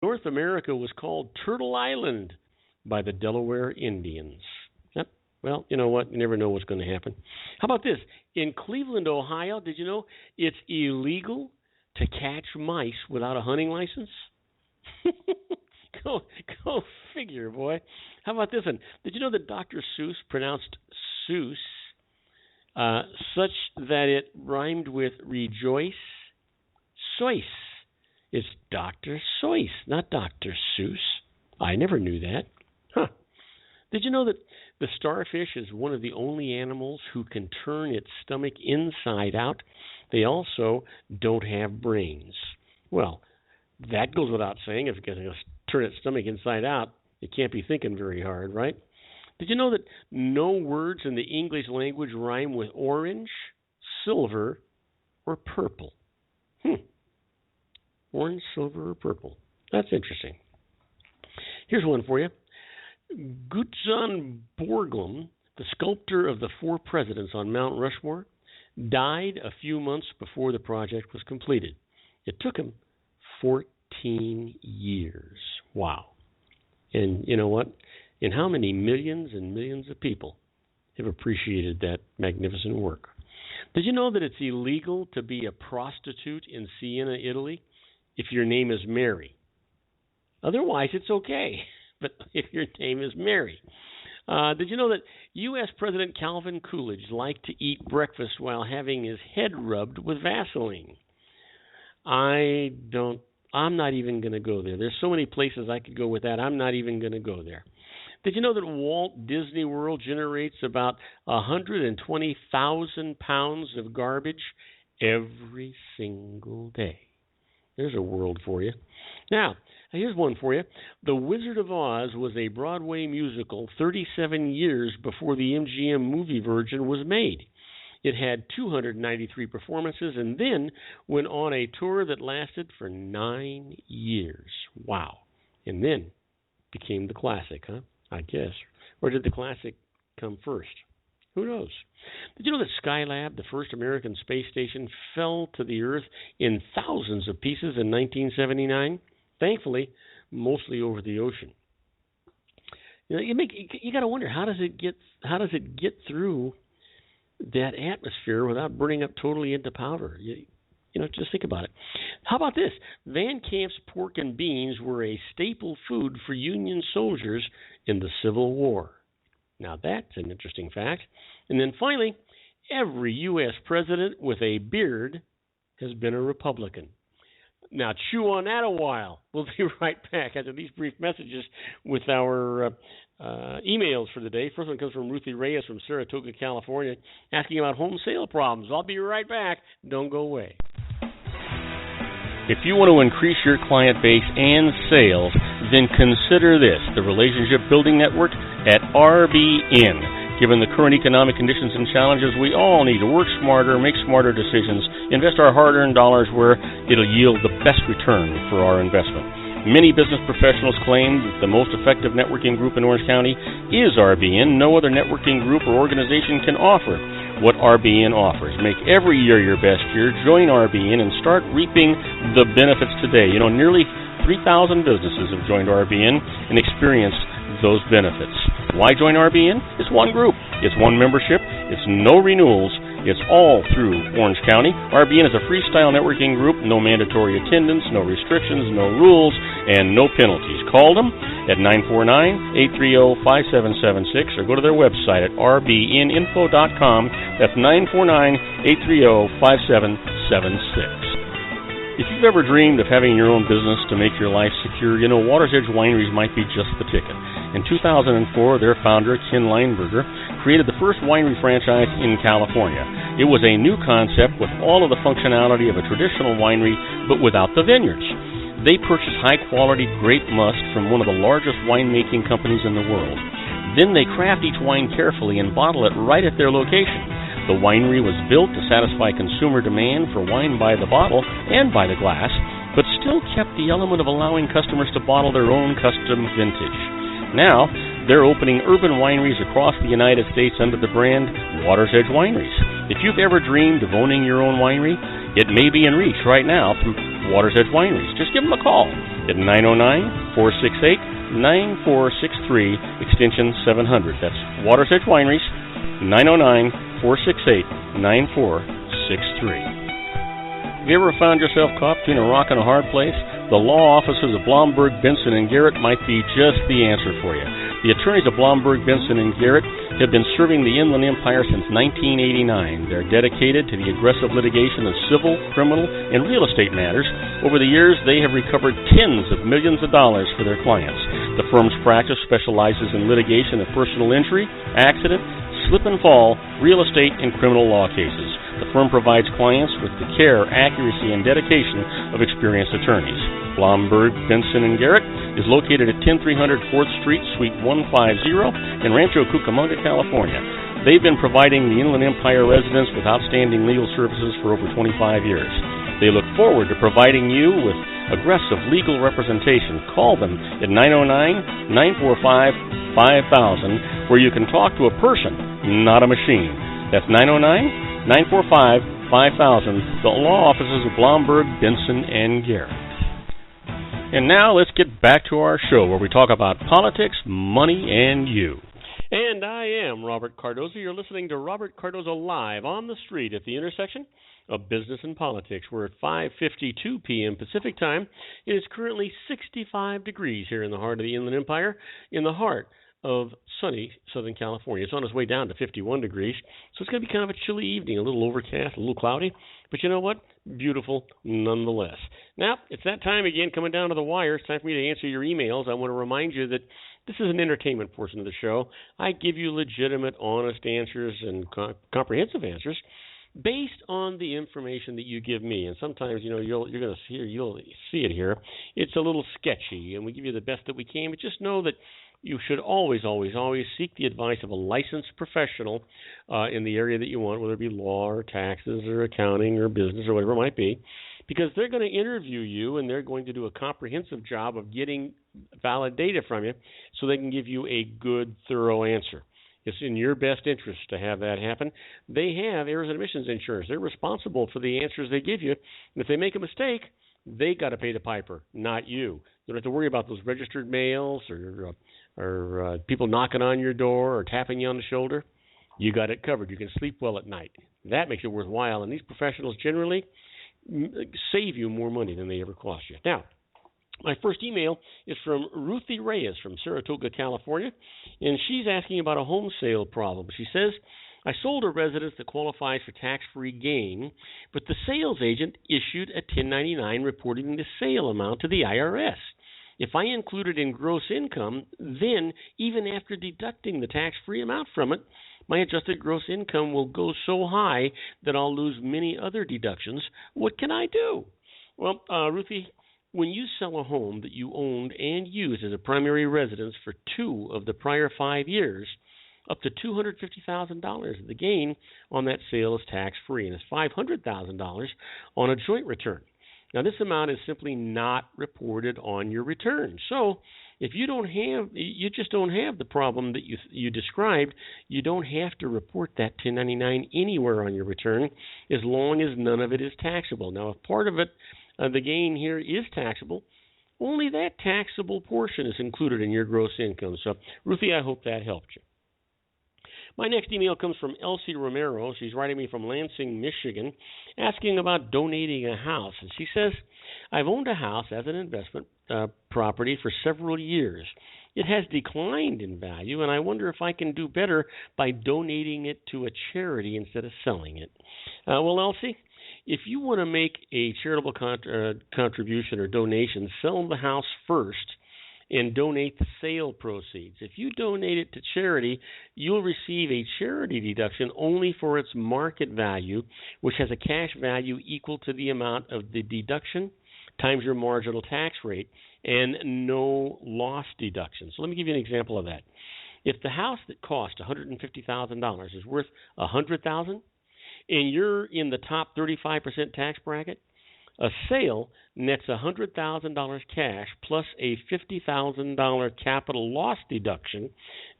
North America was called Turtle Island by the Delaware Indians. Yep. Well, you know what? You never know what's going to happen. How about this? In Cleveland, Ohio, did you know it's illegal to catch mice without a hunting license? Go figure, boy. How about this one? Did you know that Dr. Seuss pronounced Seuss such that it rhymed with rejoice? Seuss. It's Dr. Seuss, not Dr. Seuss. I never knew that. Huh. Did you know that the starfish is one of the only animals who can turn its stomach inside out? They also don't have brains. Well, that goes without saying. If it's going to turn its stomach inside out, it can't be thinking very hard, right? Did you know that no words in the English language rhyme with orange, silver, or purple? Orange, silver, or purple. That's interesting. Here's one for you. Gutzon Borglum, the sculptor of the 4 presidents on Mount Rushmore, died a few months before the project was completed. It took him 14 years. Wow. And you know what? And how many millions and millions of people have appreciated that magnificent work? Did you know that it's illegal to be a prostitute in Siena, Italy, if your name is Mary? Otherwise, it's okay. But if your name is Mary. Did you know that U.S. President Calvin Coolidge liked to eat breakfast while having his head rubbed with Vaseline? I'm not even going to go there. There's so many places I could go with that. I'm not even going to go there. Did you know that Walt Disney World generates about 120,000 pounds of garbage every single day? There's a world for you. Now, here's one for you. The Wizard of Oz was a Broadway musical 37 years before the MGM movie version was made. It had 293 performances and then went on a tour that lasted for 9 years. Wow. And then became the classic, huh? I guess. Or did the classic come first? Who knows? Did you know that Skylab, the first American space station, fell to the Earth in thousands of pieces in 1979? Thankfully, mostly over the ocean. You know, you got to wonder, how does it get through that atmosphere without burning up totally into powder? You know, just think about it. How about this? Van Camp's pork and beans were a staple food for Union soldiers in the Civil War. Now, that's an interesting fact. And then finally, every U.S. president with a beard has been a Republican. Now, chew on that a while. We'll be right back after these brief messages with our emails for the day. First one comes from Ruthie Reyes from Saratoga, California, asking about home sale problems. I'll be right back. Don't go away. If you want to increase your client base and sales, then consider this, the Relationship Building Network at RBN. Given the current economic conditions and challenges, we all need to work smarter, make smarter decisions, invest our hard-earned dollars where it'll yield the best return for our investment. Many business professionals claim that the most effective networking group in Orange County is RBN. No other networking group or organization can offer what RBN offers. Make every year your best year. Join RBN and start reaping the benefits today. You know, nearly 3,000 businesses have joined RBN and experienced those benefits. Why join RBN? It's one group. It's one membership. It's no renewals. It's all through Orange County. RBN is a freestyle networking group. No mandatory attendance, no restrictions, no rules, and no penalties. Call them at 949-830-5776 or go to their website at rbninfo.com. That's 949-830-5776. If you've ever dreamed of having your own business to make your life secure, you know Water's Edge Wineries might be just the ticket. In 2004, their founder, Ken Lineberger, created the first winery franchise in California. It was a new concept with all of the functionality of a traditional winery, but without the vineyards. They purchased high-quality grape must from one of the largest winemaking companies in the world. Then they craft each wine carefully and bottle it right at their location. The winery was built to satisfy consumer demand for wine by the bottle and by the glass, but still kept the element of allowing customers to bottle their own custom vintage. Now, they're opening urban wineries across the United States under the brand Water's Edge Wineries. If you've ever dreamed of owning your own winery, it may be in reach right now through Water's Edge Wineries. Just give them a call. at 909-468-9463, extension 700. That's Water's Edge Wineries, 909-468-9463. Have you ever found yourself caught between a rock and a hard place? The law offices of Blomberg, Benson, and Garrett might be just the answer for you. The attorneys of Blomberg, Benson, and Garrett have been serving the Inland Empire since 1989. They're dedicated to the aggressive litigation of civil, criminal, and real estate matters. Over the years, they have recovered tens of millions of dollars for their clients. The firm's practice specializes in litigation of personal injury, accident, slip and fall, real estate, and criminal law cases. The firm provides clients with the care, accuracy, and dedication of experienced attorneys. Blomberg, Benson, and Garrett is located at 10300 4th Street, Suite 150 in Rancho Cucamonga, California. They've been providing the Inland Empire residents with outstanding legal services for over 25 years. They look forward to providing you with aggressive legal representation. Call them at 909-945-5000, where you can talk to a person, not a machine. That's 909-945-5000, the law offices of Blomberg, Benson, and Garrett. And now let's get back to our show where we talk about politics, money, and you. And I am Robert Cardoza. You're listening to Robert Cardoza Live on the street at the intersection of business and politics. We're at 5:52 p.m. Pacific Time. It is currently 65 degrees here in the heart of the Inland Empire, in the heart of sunny Southern California. It's on its way down to 51 degrees, so it's going to be kind of a chilly evening, a little overcast, a little cloudy, but you know what? Beautiful nonetheless. Now, it's that time again, coming down to the wire. It's time for me to answer your emails. I want to remind you that this is an entertainment portion of the show. I give you legitimate, honest answers and comprehensive answers based on the information that you give me. And sometimes, you're going to you'll see it here. It's a little sketchy, and we give you the best that we can, but just know that you should always, always, always seek the advice of a licensed professional in the area that you want, whether it be law or taxes or accounting or business or whatever it might be, because they're going to interview you and they're going to do a comprehensive job of getting valid data from you so they can give you a good, thorough answer. It's in your best interest to have that happen. They have errors and omissions insurance. They're responsible for the answers they give you. And if they make a mistake, they got to pay the piper, not you. You don't have to worry about those registered mails or people knocking on your door or tapping you on the shoulder. You got it covered. You can sleep well at night. That makes it worthwhile. And these professionals generally save you more money than they ever cost you. Now, my first email is from Ruthie Reyes from Saratoga, California, and she's asking about a home sale problem. She says, I sold a residence that qualifies for tax-free gain, but the sales agent issued a 1099 reporting the sale amount to the IRS. If I include it in gross income, then even after deducting the tax-free amount from it, my adjusted gross income will go so high that I'll lose many other deductions. What can I do? Well, Ruthie, when you sell a home that you owned and used as a primary residence for 2 of the prior 5 years, up to $250,000 of the gain on that sale is tax-free, and it's $500,000 on a joint return. Now, this amount is simply not reported on your return. So, if you just don't have the problem that you described, you don't have to report that 1099 anywhere on your return as long as none of it is taxable. Now, if part of it, the gain here is taxable, only that taxable portion is included in your gross income. So, Ruthie, I hope that helped you. My next email comes from Elsie Romero. She's writing me from Lansing, Michigan, asking about donating a house. And she says, I've owned a house as an investment property for several years. It has declined in value, and I wonder if I can do better by donating it to a charity instead of selling it. Well, Elsie, if you want to make a charitable contribution or donation, sell the house first and donate the sale proceeds. If you donate it to charity, you'll receive a charity deduction only for its market value, which has a cash value equal to the amount of the deduction times your marginal tax rate, and no loss deduction. So let me give you an example of that. If the house that cost $150,000 is worth $100,000, and you're in the top 35% tax bracket, a sale nets $100,000 cash plus a $50,000 capital loss deduction,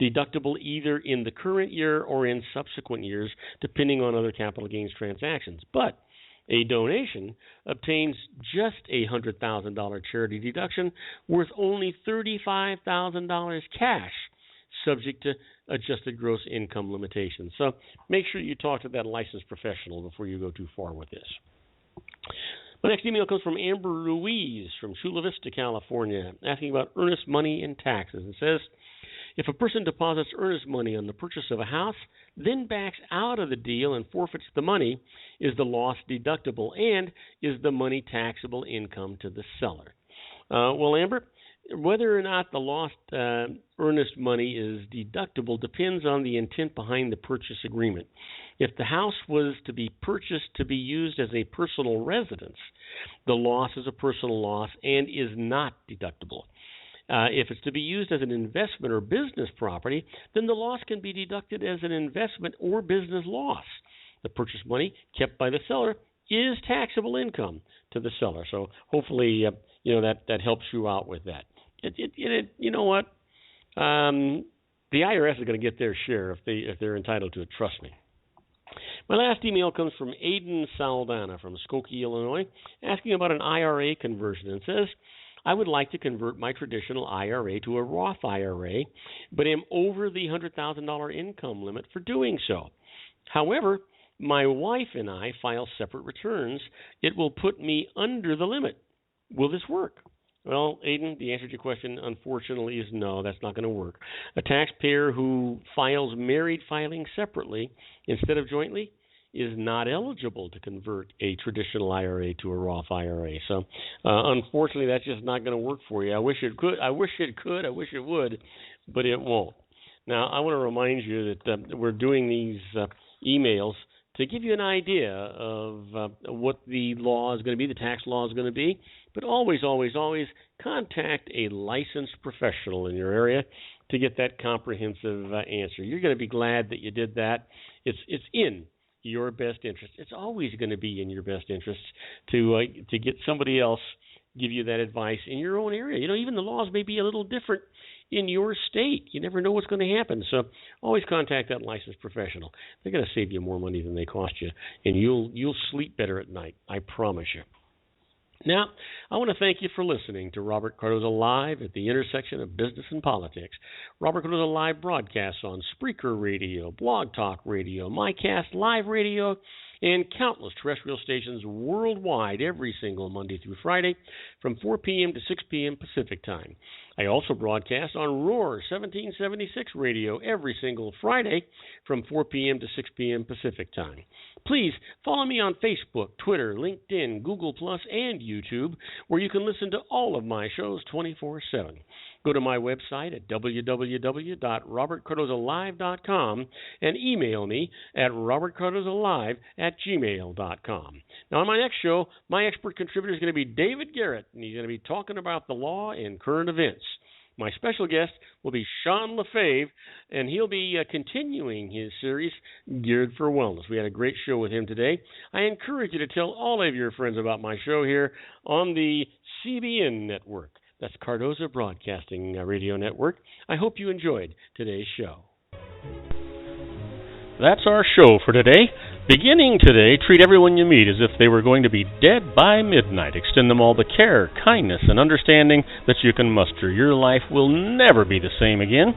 deductible either in the current year or in subsequent years, depending on other capital gains transactions. But A donation obtains just a $100,000 charity deduction worth only $35,000 cash, subject to adjusted gross income limitations. So make sure you talk to that licensed professional before you go too far with this. My next email comes from Amber Ruiz from Chula Vista, California, asking about earnest money and taxes. It says, if a person deposits earnest money on the purchase of a house, then backs out of the deal and forfeits the money, is the loss deductible, and is the money taxable income to the seller? Well, Amber, whether or not the lost earnest money is deductible depends on the intent behind the purchase agreement. If the house was to be purchased to be used as a personal residence, the loss is a personal loss and is not deductible. If it's to be used as an investment or business property, then the loss can be deducted as an investment or business loss. The purchase money kept by the seller is taxable income to the seller. So hopefully, that helps you out with that. You know what? The IRS is going to get their share if they're entitled to it. Trust me. My last email comes from Aiden Saldana from Skokie, Illinois, asking about an IRA conversion, and says, I would like to convert my traditional IRA to a Roth IRA, but am over the $100,000 income limit for doing so. However, my wife and I file separate returns. It will put me under the limit. Will this work? Well, Aiden, the answer to your question, unfortunately, is no, that's not going to work. A taxpayer who files married filing separately instead of jointly is not eligible to convert a traditional IRA to a Roth IRA. So, unfortunately, that's just not going to work for you. I wish it could. I wish it would, but it won't. Now, I want to remind you that we're doing these emails to give you an idea of what the law is going to be, the tax law is going to be. But always, always, always contact a licensed professional in your area to get that comprehensive answer. You're going to be glad that you did that. It's in your best interest. It's always going to be in your best interest to get somebody else give you that advice in your own area. Even the laws may be a little different in your state. You never know what's going to happen. So always contact that licensed professional. They're going to save you more money than they cost you, and you'll sleep better at night. I promise you. Now, I want to thank you for listening to Robert Cardoza Live at the intersection of business and politics. Robert Cardoza Live broadcasts on Spreaker Radio, Blog Talk Radio, MyCast Live Radio, and countless terrestrial stations worldwide every single Monday through Friday from 4 p.m. to 6 p.m. Pacific Time. I also broadcast on Roar 1776 Radio every single Friday from 4 p.m. to 6 p.m. Pacific Time. Please follow me on Facebook, Twitter, LinkedIn, Google+, and YouTube, where you can listen to all of my shows 24/7. Go to my website at www.robertcardozalive.com and email me at robertcardozalive@gmail.com. Now, on my next show, my expert contributor is going to be David Garrett, and he's going to be talking about the law and current events. My special guest will be Sean Lefebvre, and he'll be continuing his series, Geared for Wellness. We had a great show with him today. I encourage you to tell all of your friends about my show here on the CBN network. That's Cardoza Broadcasting Radio Network. I hope you enjoyed today's show. That's our show for today. Beginning today, treat everyone you meet as if they were going to be dead by midnight. Extend them all the care, kindness, and understanding that you can muster. Your life will never be the same again.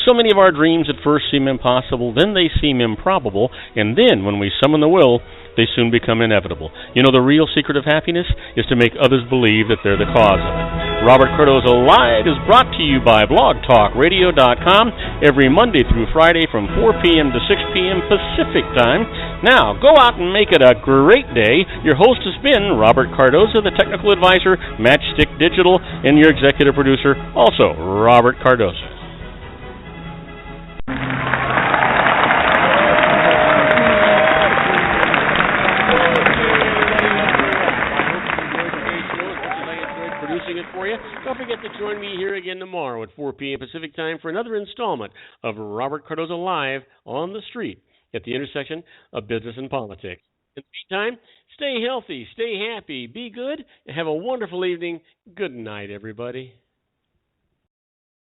So many of our dreams at first seem impossible, then they seem improbable, and then when we summon the will, they soon become inevitable. The real secret of happiness is to make others believe that they're the cause of it. Robert Cardoza Live is brought to you by blogtalkradio.com every Monday through Friday from 4 p.m. to 6 p.m. Pacific Time. Now, go out and make it a great day. Your host has been Robert Cardoza, the technical advisor, Matchstick Digital, and your executive producer, also Robert Cardoza. Don't forget to join me here again tomorrow at 4 p.m. Pacific Time for another installment of Robert Cardoza Live on the Street at the intersection of business and politics. In the meantime, stay healthy, stay happy, be good, and have a wonderful evening. Good night, everybody.